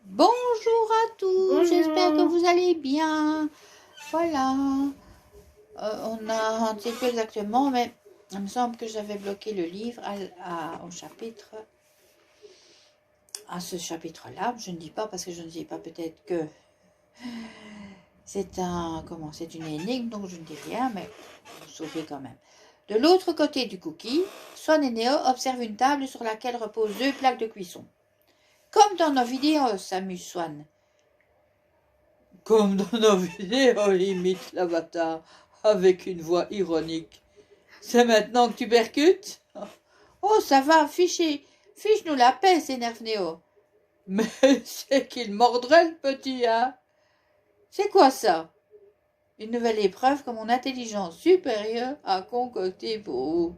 Bonjour à tous, j'espère que vous allez bien. Voilà, on a un petit peu exactement, mais il me semble que j'avais bloqué le livre au chapitre, à ce chapitre-là. Je ne dis pas parce que je ne dis pas, peut-être que c'est c'est une énigme, donc je ne dis rien, mais vous saurez quand même. De l'autre côté du cookie, Swan et Neo observent une table sur laquelle reposent 2 plaques de cuisson. Comme dans nos vidéos, s'amuse Swan. Comme dans nos vidéos, imite l'avatar avec une voix ironique. C'est maintenant que tu percutes? Oh, ça va, fiche-nous la paix, s'énerve Néo. Mais c'est qu'il mordrait le petit, hein? C'est quoi ça? Une nouvelle épreuve que mon intelligence supérieure a concoctée pour vous.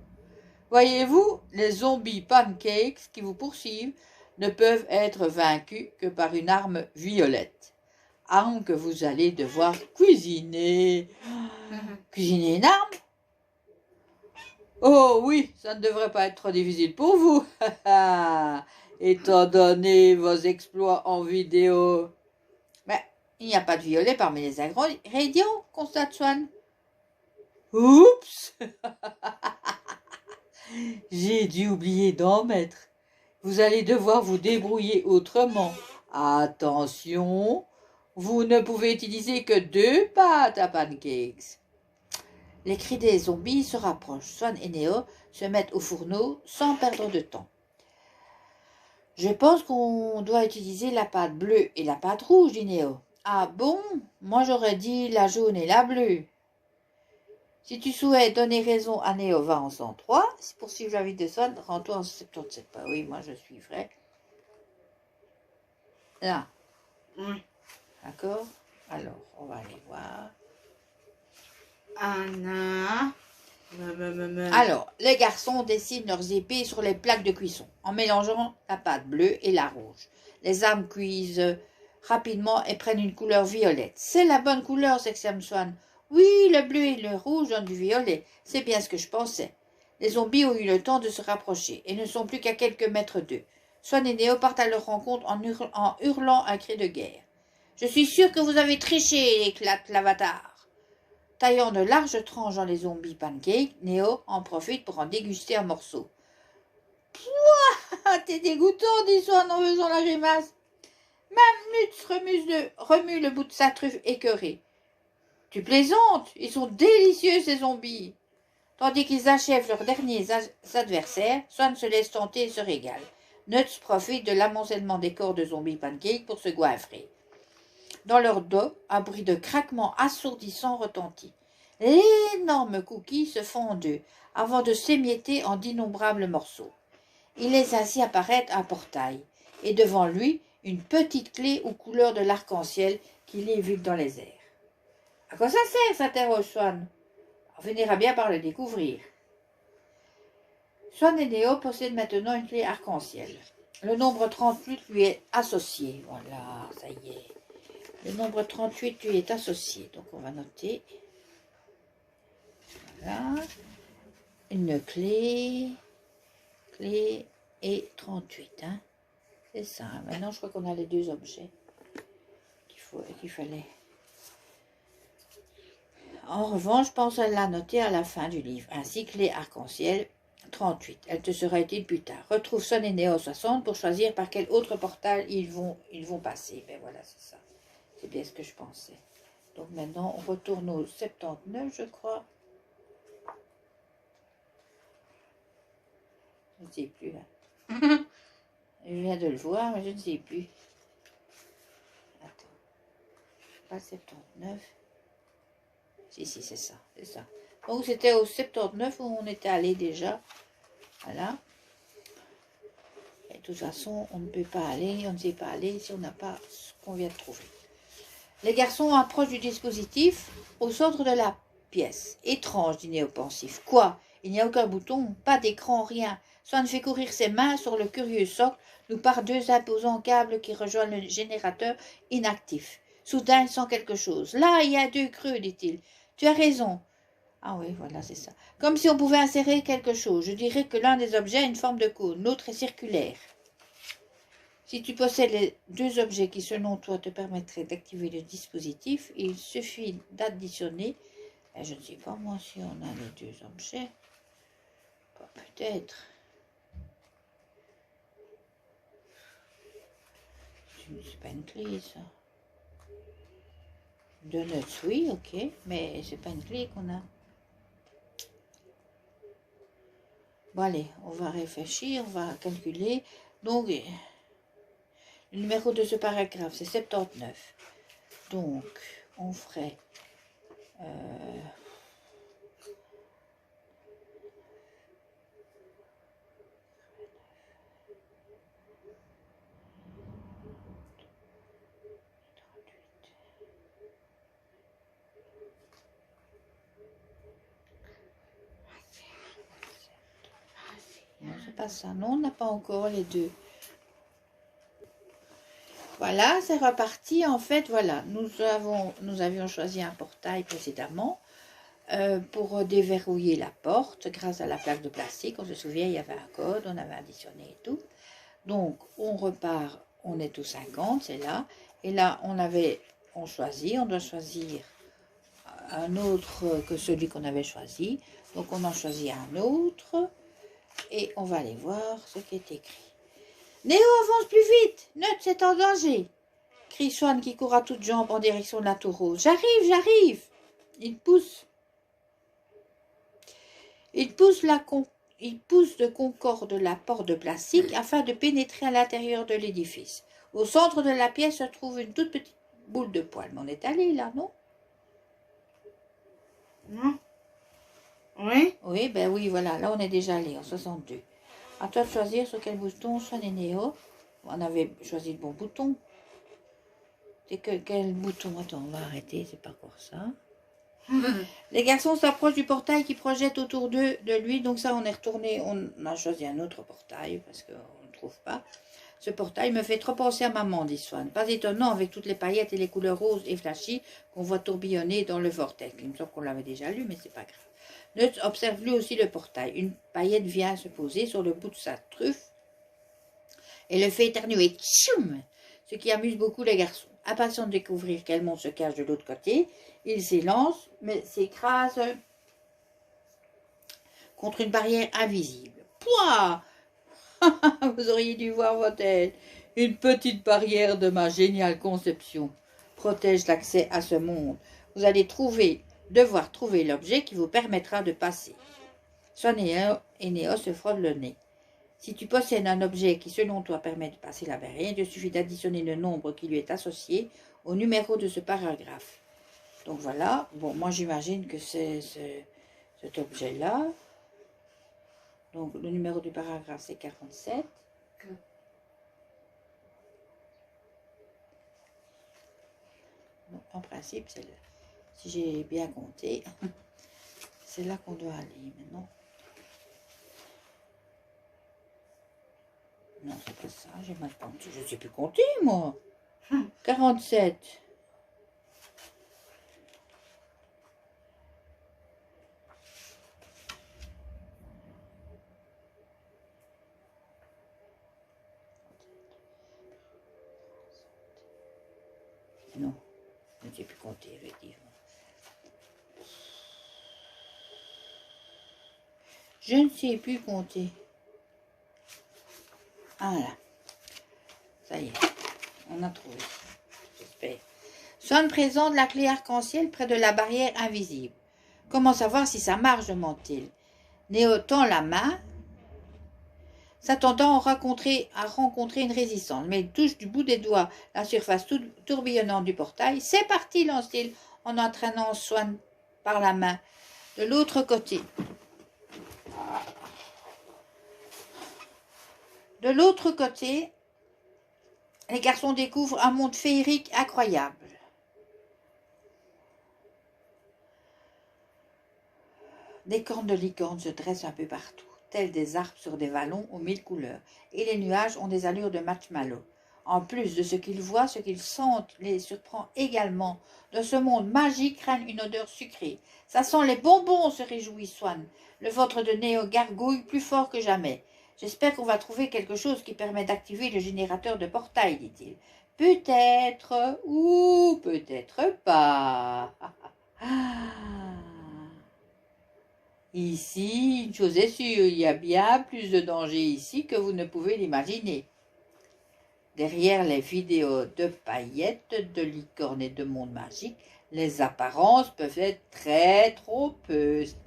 Voyez-vous, les zombies pancakes qui vous poursuivent ne peuvent être vaincus que par une arme violette. Arme que vous allez devoir cuisiner. Cuisiner une arme? Oh oui, ça ne devrait pas être trop difficile pour vous, étant donné vos exploits en vidéo. Mais il n'y a pas de violet parmi les ingrédients, constate Swan. Oups, j'ai dû oublier d'en mettre. Vous allez devoir vous débrouiller autrement. Attention, vous ne pouvez utiliser que 2 pâtes à pancakes. Les cris des zombies se rapprochent. Swan et Neo se mettent au fourneau sans perdre de temps. Je pense qu'on doit utiliser la pâte bleue et la pâte rouge, dit Neo. Ah bon? Moi j'aurais dit la jaune et la bleue. Si tu souhaites donner raison à Neo, va en 103. Si pour suivre la vie de Swan, rends-toi en 77. Bah oui, moi je suivrai. Là. D'accord? Alors, on va aller voir. Anna. Alors, les garçons dessinent leurs épées sur les plaques de cuisson, en mélangeant la pâte bleue et la rouge. Les armes cuisent rapidement et prennent une couleur violette. C'est la bonne couleur, s'exclame Swan. Oui, le bleu et le rouge donnent du violet. C'est bien ce que je pensais. Les zombies ont eu le temps de se rapprocher et ne sont plus qu'à quelques mètres d'eux. Swan et Neo partent à leur rencontre en hurlant un cri de guerre. Je suis sûr que vous avez triché, éclate l'avatar. Taillant de larges tranches dans les zombies pancakes, Neo en profite pour en déguster un morceau. Pouah, t'es dégoûtant, dit Swan en faisant la grimace. Mamnutz remue le bout de sa truffe écœurée. Tu plaisantes, ils sont délicieux ces zombies. Tandis qu'ils achèvent leurs derniers adversaires, Swan se laisse tenter et se régale. Nuts profite de l'amoncellement des corps de zombies pancakes pour se goinfrer. Dans leur dos, un bruit de craquement assourdissant retentit. L'énorme cookie se fond en deux, avant de s'émietter en d'innombrables morceaux. Il laisse ainsi apparaître un portail, et devant lui, une petite clé aux couleurs de l'arc-en-ciel qui lévite dans les airs. « À quoi ça sert ?» s'interroge Swan. « On finira bien par le découvrir. » Swan et Neo possèdent maintenant une clé arc-en-ciel. Le nombre 38 lui est associé. Voilà, ça y est. Le nombre 38 lui est associé. Donc on va noter. Voilà. Une clé. Clé et 38. Hein. C'est ça. Maintenant je crois qu'on a les 2 objets qu'il fallait. En revanche, je pense à la noter à la fin du livre. Ainsi, clé arc-en-ciel 38. Elle te sera utile plus tard. Retrouve Swan et Neo 60 pour choisir par quel autre portal ils vont passer. Ben voilà, c'est ça. C'est bien ce que je pensais. Donc maintenant, on retourne au 79, je crois. Je ne sais plus. Hein. Je viens de le voir, mais je ne sais plus. Attends. Pas 79. Si, c'est ça. C'est ça. Donc c'était au 79 où on était allé déjà. Voilà. Et de toute façon, on ne peut pas aller, on ne sait pas aller si on n'a pas ce qu'on vient de trouver. Les garçons approchent du dispositif au centre de la pièce. Étrange, dit Néo pensif. Quoi? Il n'y a aucun bouton, pas d'écran, rien. Swan fait courir ses mains sur le curieux socle, nous part 2 imposants câbles qui rejoignent le générateur inactif. Soudain, il sent quelque chose. Là, il y a 2 creux, dit-il. Tu as raison. Ah oui, voilà, c'est ça. Comme si on pouvait insérer quelque chose. Je dirais que l'un des objets a une forme de cône, l'autre est circulaire. Si tu possèdes les deux objets qui, selon toi, te permettraient d'activer le dispositif, il suffit d'additionner, je ne sais pas moi si on a les deux objets, peut-être. C'est pas une clé, ça. Donuts, oui, ok, mais c'est pas une clé qu'on a. Bon, allez, on va réfléchir, on va calculer. Donc, le numéro de ce paragraphe, c'est 79. Donc, on ferait... Non, c'est pas ça. Non, on n'a pas encore les deux. Voilà, c'est reparti. En fait, voilà, nous avions choisi un portail précédemment pour déverrouiller la porte grâce à la plaque de plastique. On se souvient, il y avait un code, on avait additionné et tout. Donc, on repart, on est au 50, c'est là. Et là, on doit choisir un autre que celui qu'on avait choisi. Donc, on en choisit un autre. Et on va aller voir ce qui est écrit. Néo avance plus vite, Nut est en danger, crie Swan qui court à toutes jambes en direction de la tour rose. J'arrive, j'arrive. Il pousse de concorde la porte de plastique afin de pénétrer à l'intérieur de l'édifice. Au centre de la pièce se trouve une toute petite boule de poil. Mais on est allé là, non? Non. Oui. Oui, ben oui, voilà. Là, on est déjà allé en 62. À toi de choisir sur quel bouton Swan et Néo. On avait choisi le bon bouton. C'est quel bouton? Attends, on va arrêter, c'est pas encore ça. Les garçons s'approchent du portail qui projette autour d'eux, de lui. Donc ça, on est retourné, on a choisi un autre portail parce qu'on ne trouve pas. Ce portail me fait trop penser à maman, dit Swan. Pas étonnant avec toutes les paillettes et les couleurs roses et flashy qu'on voit tourbillonner dans le vortex. Il me semble qu'on l'avait déjà lu, mais c'est pas grave. Nut observe lui aussi le portail. Une paillette vient se poser sur le bout de sa truffe et le fait éternuer. Tchoum, ce qui amuse beaucoup les garçons. Impatient de découvrir quel monde se cache de l'autre côté, il s'élance, mais s'écrase contre une barrière invisible. Pouah! Vous auriez dû voir votre tête. Une petite barrière de ma géniale conception protège l'accès à ce monde. Vous allez devoir trouver l'objet qui vous permettra de passer. Swan et Néo se frottent le nez. Si tu possèdes un objet qui, selon toi, permet de passer la barrière, il te suffit d'additionner le nombre qui lui est associé au numéro de ce paragraphe. Donc voilà, bon, moi j'imagine que c'est cet objet-là. Donc le numéro du paragraphe, c'est 47. Donc, en principe, c'est là. Si j'ai bien compté, c'est là qu'on doit aller maintenant. Non, c'est pas ça, j'ai mal compté. Je ne sais plus compter, moi. 47. Non, je ne sais plus compter, effectivement. Je ne sais plus compter. Ah là. Ça y est, on a trouvé. J'espère. Swan présente la clé arc-en-ciel près de la barrière invisible. Comment savoir si ça marche, demande-t-il. Néo tend la main, s'attendant à rencontrer une résistance, mais il touche du bout des doigts la surface tourbillonnante du portail. C'est parti, lance-t-il en entraînant Swan par la main. De l'autre côté. De l'autre côté, les garçons découvrent un monde féerique incroyable. Des cornes de licorne se dressent un peu partout, tels des arbres sur des vallons aux 1000 couleurs, et les nuages ont des allures de marshmallow. En plus de ce qu'ils voient, ce qu'ils sentent les surprend également. De ce monde magique règne une odeur sucrée. Ça sent les bonbons, se réjouit Swan. Le ventre de Néo gargouille plus fort que jamais. J'espère qu'on va trouver quelque chose qui permet d'activer le générateur de portail, dit-il. Peut-être ou peut-être pas. Ici, une chose est sûre, il y a bien plus de danger ici que vous ne pouvez l'imaginer. Derrière les vidéos de paillettes, de licornes et de mondes magiques, les apparences peuvent être très trompeuses.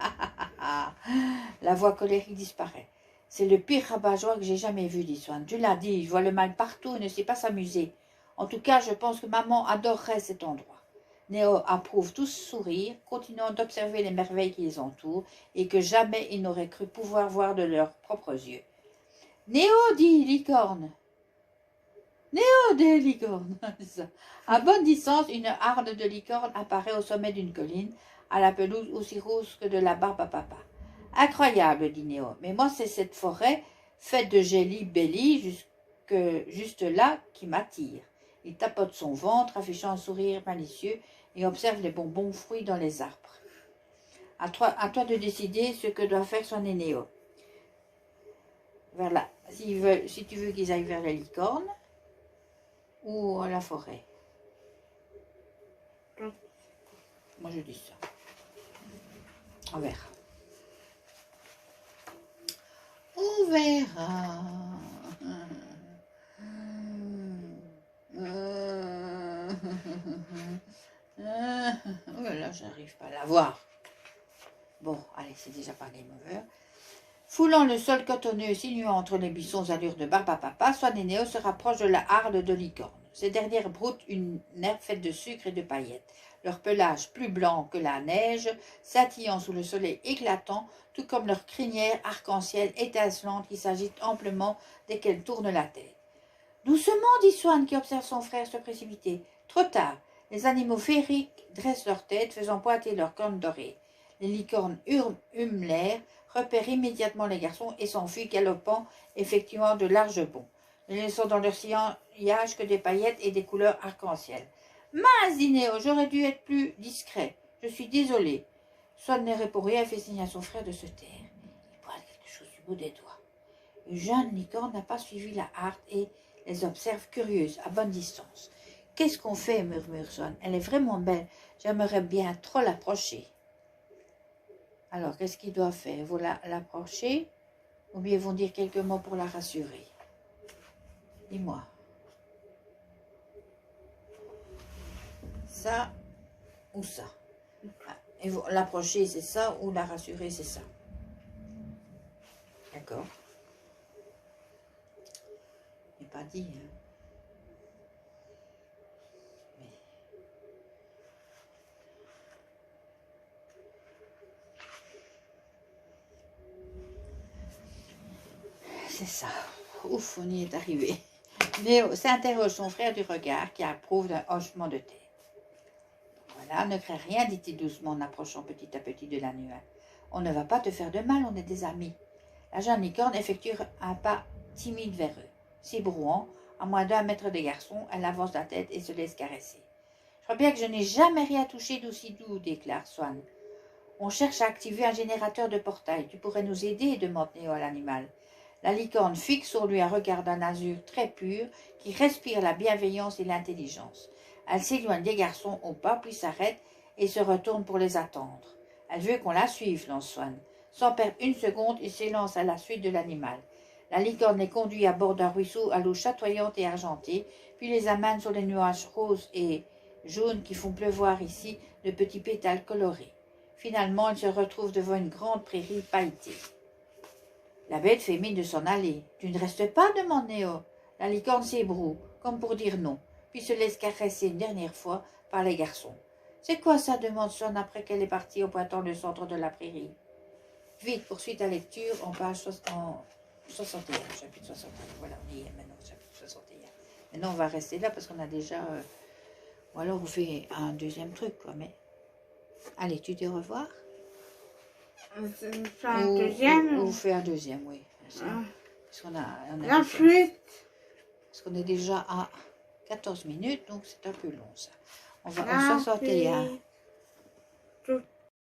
La voix colérique disparaît. C'est le pire rabat-joie que j'ai jamais vu, dit Swan. Tu l'as dit, je vois le mal partout et ne sais pas s'amuser. En tout cas, je pense que maman adorerait cet endroit. Néo approuve tous sourire, continuant d'observer les merveilles qui les entourent et que jamais ils n'auraient cru pouvoir voir de leurs propres yeux. Néo, dit Licorne. Néo, des licornes. À bonne distance, une harde de licornes apparaît au sommet d'une colline, à la pelouse aussi rose que de la barbe à papa. Incroyable, dit Néo, mais moi c'est cette forêt faite de jelly belly juste là qui m'attire. Il tapote son ventre, affichant un sourire malicieux, et observe les bonbons fruits dans les arbres. À toi de décider ce que doit faire son Néo. Si tu veux qu'ils aillent vers la licorne, ou à la forêt. Moi je dis ça. On verra. On verra. Oh là, j'arrive pas à la voir. Bon, allez, c'est déjà pas game over. Foulant le sol cotonneux sinuant entre les buissons allure de barbe à papa, Swan et Néo se rapprochent de la harde de licorne. Ces dernières broutent une herbe faite de sucre et de paillettes. Leur pelage plus blanc que la neige, scintillant sous le soleil éclatant, tout comme leur crinière arc-en-ciel étincelante qui s'agite amplement dès qu'elles tournent la tête. « Doucement, dit Swan qui observe son frère se précipiter. Trop tard. Les animaux féeriques dressent leur tête, faisant pointer leurs cornes dorées. Les licornes hument l'air, repèrent immédiatement les garçons et s'enfuient galopant, effectuant de larges bonds, ne laissant dans leur sillage que des paillettes et des couleurs arc-en-ciel. « Mince, dit Néo, j'aurais dû être plus discret. Je suis désolé. » Swan ne répond rien et fait signe à son frère de se taire. Il pointe quelque chose du bout des doigts. Une jeune licorne n'a pas suivi la harde et les observe curieuse, à bonne distance. « Qu'est-ce qu'on fait ?» murmure Swan. « Elle est vraiment belle. J'aimerais bien trop l'approcher. » Alors, qu'est-ce qu'ils doivent faire? Ils vont l'approcher ou bien ils vont dire quelques mots pour la rassurer? Dis-moi. Ça ou ça? L'approcher, c'est ça, ou la rassurer, c'est ça. D'accord? Je n'ai pas dit, hein. C'est ça. Ouf, on y est arrivé. Néo s'interroge son frère du regard qui approuve d'un hochement de tête. Voilà, ne crains rien, dit-il doucement en approchant petit à petit de la nuée. On ne va pas te faire de mal, on est des amis. La jeune licorne effectue un pas timide vers eux. S'ébrouant, à moins d'1 mètre des garçons, elle avance la tête et se laisse caresser. Je crois bien que je n'ai jamais rien touché d'aussi doux, déclare Swan. On cherche à activer un générateur de portail. Tu pourrais nous aider, demande Néo à l'animal. La licorne fixe sur lui un regard d'un azur très pur qui respire la bienveillance et l'intelligence. Elle s'éloigne des garçons au pas, puis s'arrête et se retourne pour les attendre. Elle veut qu'on la suive, lance Swan. Sans perdre une seconde, il s'élance à la suite de l'animal. La licorne les conduit à bord d'un ruisseau à l'eau chatoyante et argentée, puis les amène sur les nuages roses et jaunes qui font pleuvoir ici de petits pétales colorés. Finalement, ils se retrouvent devant une grande prairie pailletée. La bête fait mine de s'en aller. « Tu ne restes pas ?» demande Néo. La licorne s'ébroue, comme pour dire non, puis se laisse caresser une dernière fois par les garçons. « C'est quoi ça ?» demande Swan après qu'elle est partie en pointant le centre de la prairie. Vite, poursuit ta lecture en page 61, chapitre 61. Voilà, on y est maintenant, chapitre 61. Maintenant, on va rester là parce qu'on a déjà... Ou alors, on fait un deuxième truc, quoi, mais... Allez, tu dis au revoir. Un deuxième ou fait un deuxième, oui. Parce qu'on a la flûte. Parce qu'on est déjà à 14 minutes, donc c'est un peu long, ça. On va en 61.